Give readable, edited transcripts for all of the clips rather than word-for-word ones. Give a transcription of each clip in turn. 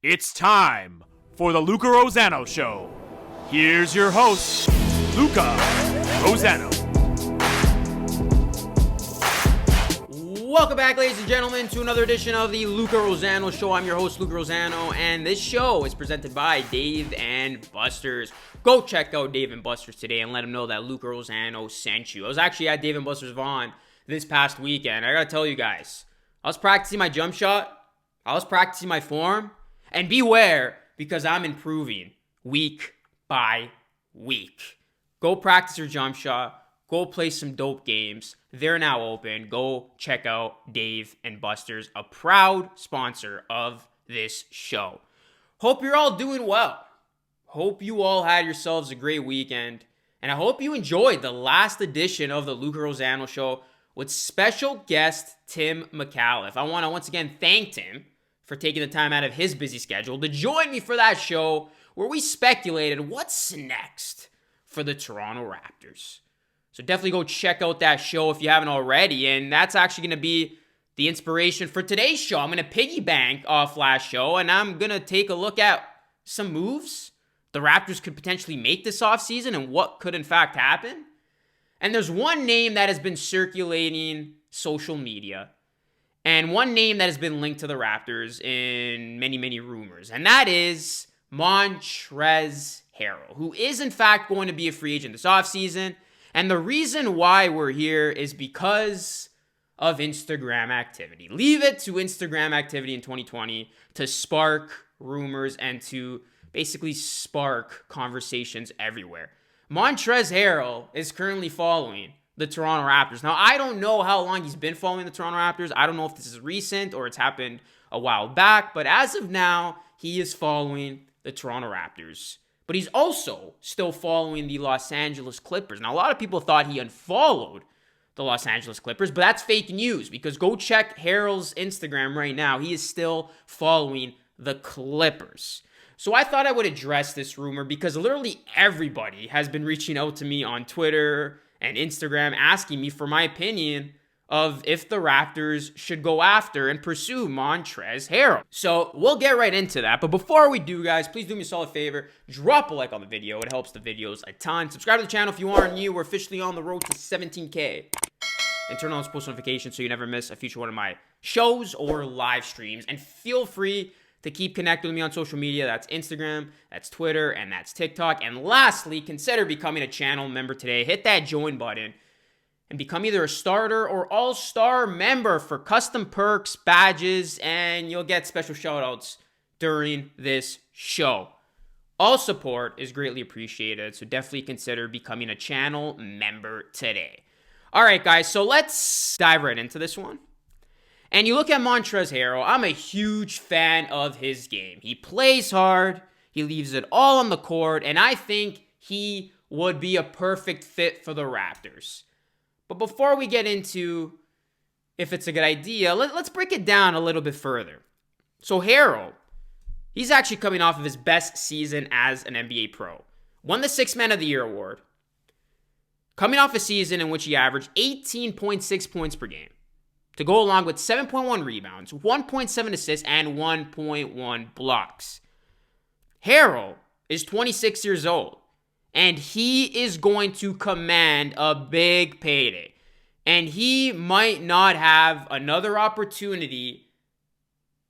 It's time for the Luca Rosano Show. Here's your host, Luca Rosano. Welcome back, ladies and gentlemen, to another edition of the Luca Rosano Show. I'm your host, Luca Rosano, and this show is presented by Dave and Buster's. Go check out Dave and Buster's today and let them know that Luca Rosano sent you. I was actually at Dave and Buster's Vaughn this past weekend. I gotta tell you guys, I was practicing my jump shot. I was practicing my form. And beware, because I'm improving week by week. Go practice your jump shot. Go play some dope games. They're now open. Go check out Dave and Buster's, a proud sponsor of this show. Hope you're all doing well. Hope you all had yourselves a great weekend. And I hope you enjoyed the last edition of the Luca Rosano Show with special guest Tim McAuliffe. I want to once again thank Tim for taking the time out of his busy schedule to join me for that show where we speculated what's next for the Toronto Raptors. So definitely go check out that show if you haven't already, and that's actually going to be the inspiration for today's show. I'm going to piggyback off last show, and I'm going to take a look at some moves the Raptors could potentially make this offseason and what could in fact happen. And there's one name that has been circulating social media, and one name that has been linked to the Raptors in many rumors, and that is Montrezl Harrell, who is in fact going to be a free agent this offseason. And the reason why we're here is because of Instagram activity. Leave it to Instagram activity in 2020 to spark rumors and to basically spark conversations everywhere. Montrezl Harrell is currently following the Toronto Raptors. Now, I don't know how long he's been following the Toronto Raptors. I don't know if this is recent or it's happened a while back. But as of now, he is following the Toronto Raptors. But he's also still following the Los Angeles Clippers. Now, a lot of people thought he unfollowed the Los Angeles Clippers, but that's fake news because go check Harrell's Instagram right now. He is still following the Clippers. So I thought I would address this rumor because literally everybody has been reaching out to me on Twitter and Instagram asking me for my opinion of if the Raptors should go after and pursue Montrezl Harrell. So we'll get right into that. But before we do, guys, please do me a solid favor. Drop a like on the video. It helps the videos a ton. Subscribe to the channel if you aren't new. We're officially on the road to 17K. And turn on those post notifications so you never miss a future one of my shows or live streams. And feel free to keep connected with me on social media. That's Instagram, that's Twitter, and that's TikTok. And lastly, consider becoming a channel member today. Hit that join button and become either a starter or all-star member for custom perks, badges, and you'll get special shoutouts during this show. All support is greatly appreciated, so definitely consider becoming a channel member today. All right, guys, so let's dive right into this one. And you look at Montrezl Harrell, I'm a huge fan of his game. He plays hard, he leaves it all on the court, and I think he would be a perfect fit for the Raptors. But before we get into if it's a good idea, let's break it down a little bit further. So Harrell, he's actually coming off of his best season as an NBA pro. Won the Sixth Man of the Year award. Coming off a season in which he averaged 18.6 points per game, to go along with 7.1 rebounds, 1.7 assists, and 1.1 blocks. Harrell is 26 years old, and he is going to command a big payday. And he might not have another opportunity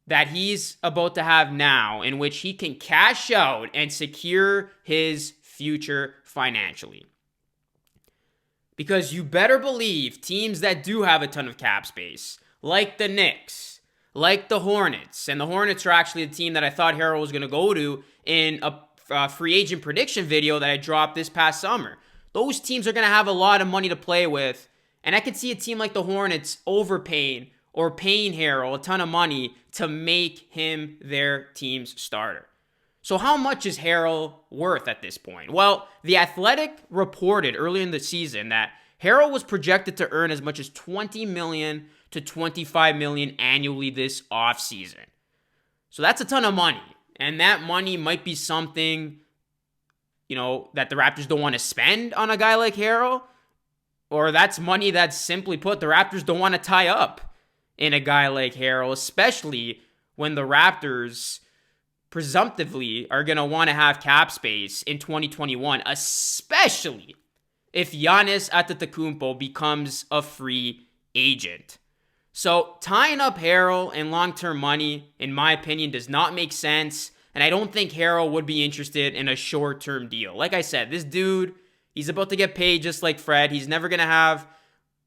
that he's about to have now in which he can cash out and secure his future financially. Because you better believe teams that do have a ton of cap space, like the Knicks, like the Hornets, and the Hornets are actually the team that I thought Harrell was going to go to in a free agent prediction video that I dropped this past summer. Those teams are going to have a lot of money to play with, and I could see a team like the Hornets overpaying or paying Harrell a ton of money to make him their team's starter. So how much is Harrell worth at this point? Well, The Athletic reported earlier in the season that Harrell was projected to earn as much as $20 million to $25 million annually this offseason. So that's a ton of money. And that money might be something, that the Raptors don't want to spend on a guy like Harrell. Or that's money that, simply put, the Raptors don't want to tie up in a guy like Harrell, especially when the Raptors presumptively are going to want to have cap space in 2021, especially if Giannis Antetokounmpo becomes a free agent. So tying up Harrell in long-term money, in my opinion, does not make sense. And I don't think Harrell would be interested in a short-term deal. Like I said, this dude, he's about to get paid just like Fred. He's never going to have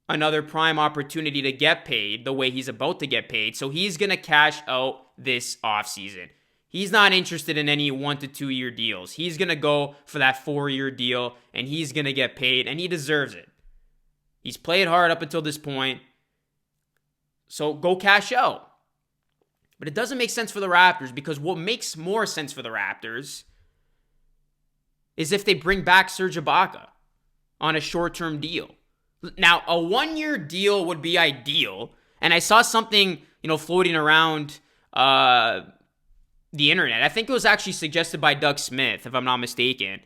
another prime opportunity to get paid the way he's about to get paid. So he's going to cash out this offseason. He's not interested in any 1 to 2 year deals. He's going to go for that 4-year deal, and he's going to get paid, and he deserves it. He's played hard up until this point. So go cash out. But it doesn't make sense for the Raptors, because what makes more sense for the Raptors is if they bring back Serge Ibaka on a short-term deal. Now, a 1-year deal would be ideal, and I saw something, floating around the internet. I think it was actually suggested by Doug Smith, if I'm not mistaken,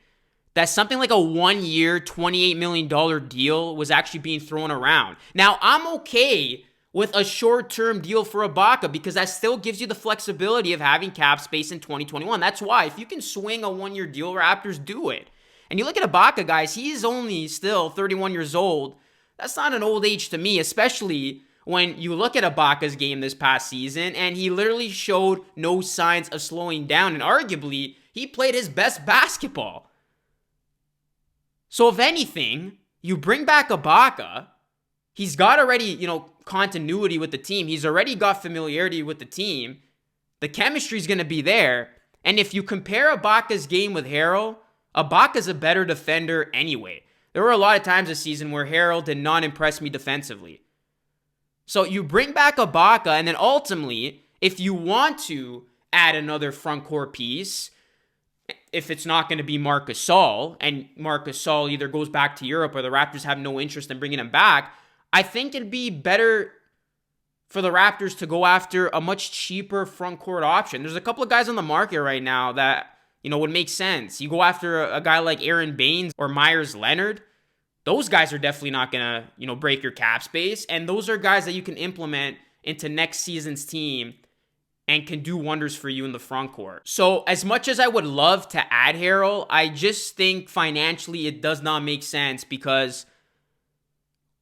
that something like a 1-year, $28 million deal was actually being thrown around. Now, I'm okay with a short-term deal for Ibaka, because that still gives you the flexibility of having cap space in 2021. That's why, if you can swing a 1-year deal, Raptors, do it. And you look at Ibaka, guys, he's only still 31 years old. That's not an old age to me, especially when you look at Ibaka's game this past season, and he literally showed no signs of slowing down, and arguably, he played his best basketball. So if anything, you bring back Ibaka, he's got already, continuity with the team. He's already got familiarity with the team. The chemistry's going to be there. And if you compare Ibaka's game with Harrell, Ibaka's a better defender anyway. There were a lot of times this season where Harrell did not impress me defensively. So you bring back Ibaka, and then ultimately, if you want to add another front court piece, if it's not going to be Marc Gasol, and Marc Gasol either goes back to Europe or the Raptors have no interest in bringing him back, I think it'd be better for the Raptors to go after a much cheaper front court option. There's a couple of guys on the market right now that, would make sense. You go after a guy like Aaron Baines or Myers Leonard. Those guys are definitely not going to, break your cap space. And those are guys that you can implement into next season's team and can do wonders for you in the front court. So as much as I would love to add Harrell, I just think financially it does not make sense, because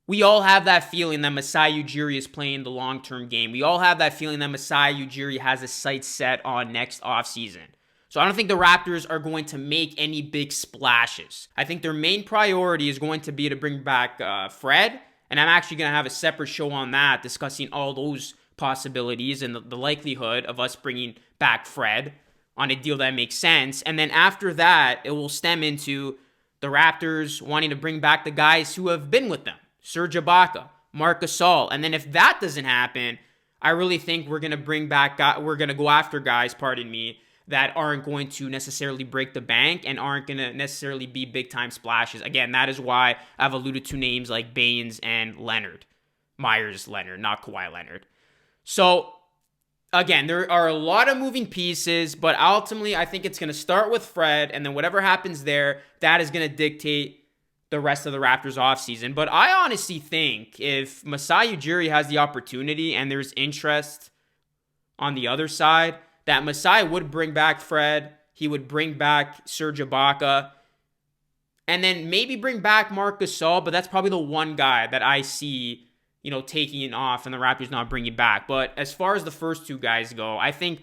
we all have that feeling that Masai Ujiri is playing the long-term game. We all have that feeling that Masai Ujiri has his sights set on next offseason. So I don't think the Raptors are going to make any big splashes. I think their main priority is going to be to bring back Fred, and I'm actually going to have a separate show on that, discussing all those possibilities and the likelihood of us bringing back Fred on a deal that makes sense. And then after that, it will stem into the Raptors wanting to bring back the guys who have been with them. Serge Ibaka, Marc Gasol. And then if that doesn't happen, I really think we're going to go after guys, that aren't going to necessarily break the bank and aren't going to necessarily be big-time splashes. Again, that is why I've alluded to names like Baines and Leonard. Myers Leonard, not Kawhi Leonard. So, again, there are a lot of moving pieces, but ultimately I think it's going to start with Fred, and then whatever happens there, that is going to dictate the rest of the Raptors offseason. But I honestly think if Masai Ujiri has the opportunity and there's interest on the other side, that Masai would bring back Fred, he would bring back Serge Ibaka, and then maybe bring back Marc Gasol, but that's probably the one guy that I see, taking it off and the Raptors not bringing back. But as far as the first two guys go, I think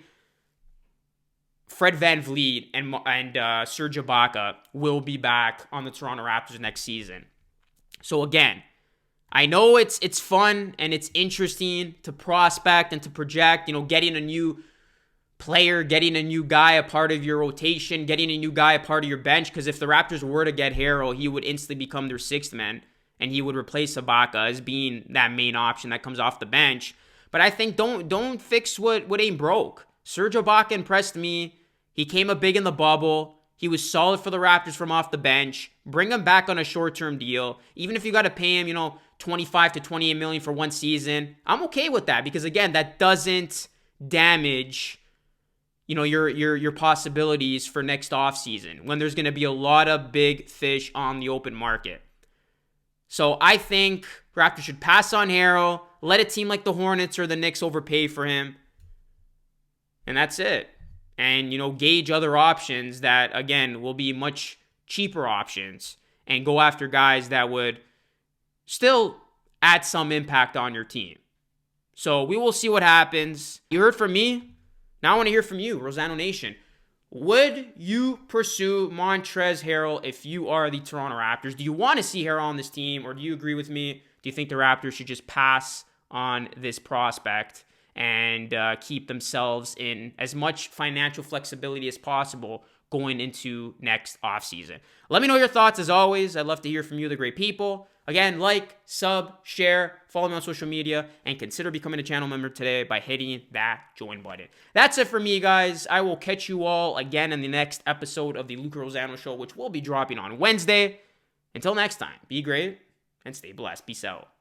Fred VanVleet and Serge Ibaka will be back on the Toronto Raptors next season. So again, I know it's fun and it's interesting to prospect and to project, getting a new player, getting a new guy a part of your rotation, getting a new guy a part of your bench, because if the Raptors were to get Harrell, he would instantly become their sixth man, and he would replace Ibaka as being that main option that comes off the bench. But I think don't fix what ain't broke. Serge Ibaka impressed me. He came up big in the bubble. He was solid for the Raptors from off the bench. Bring him back on a short-term deal. Even if you got to pay him, 25 to 28 million for one season, I'm okay with that, because again, that doesn't damage your possibilities for next offseason when there's going to be a lot of big fish on the open market. So I think Raptors should pass on Harrell, let a team like the Hornets or the Knicks overpay for him, and that's it. and, gauge other options that, again, will be much cheaper options and go after guys that would still add some impact on your team. So we will see what happens. You heard from me. Now I want to hear from you, Rosano Nation. Would you pursue Montrezl Harrell if you are the Toronto Raptors? Do you want to see Harrell on this team, or do you agree with me? Do you think the Raptors should just pass on this prospect and keep themselves in as much financial flexibility as possible going into next offseason? Let me know your thoughts as always. I'd love to hear from you, the great people. Again, like, sub, share, follow me on social media, and consider becoming a channel member today by hitting that join button. That's it for me, guys. I will catch you all again in the next episode of the Luca Rosano Show, which will be dropping on Wednesday. Until next time, be great and stay blessed. Peace out.